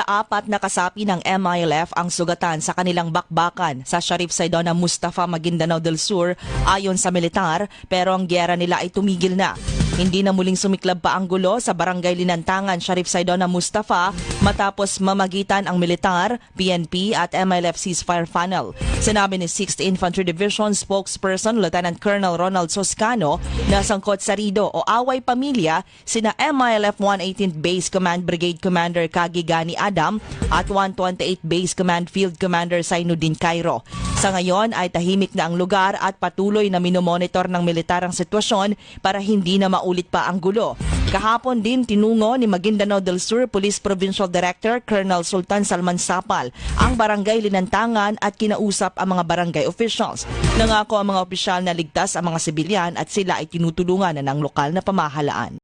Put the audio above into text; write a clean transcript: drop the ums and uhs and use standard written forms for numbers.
Ika-4 na kasapi ng MILF ang sugatan sa kanilang bakbakan sa Sharif Saydona Mustafa, Maguindanao del Sur ayon sa militar, pero ang gyera nila ay tumigil na. Hindi na muling sumiklab pa ang gulo sa Barangay Linantangan, Sharif Saydona Mustafa matapos mamagitan ang militar, PNP at MILF ceasefire funnel. Sinabi ni 6th Infantry Division spokesperson Lieutenant Colonel Ronald Soscano na sangkot sa rido o away pamilya sina MILF 118th Base Command Brigade Commander Kagigani Adam at 128th Base Command Field Commander Sainuddin Cairo. Sa ngayon ay tahimik na ang lugar at patuloy na minomonitor ng militar ang sitwasyon para hindi na maulit pa ang gulo. Kahapon din tinungo ni Maguindanao del Sur Police Provincial Director Colonel Sultan Salman Sapal ang Barangay Linantangan at kinausap ang mga barangay officials. Nangako ang mga opisyal na ligtas ang mga sibilyan at sila ay tinutulungan na ng lokal na pamahalaan.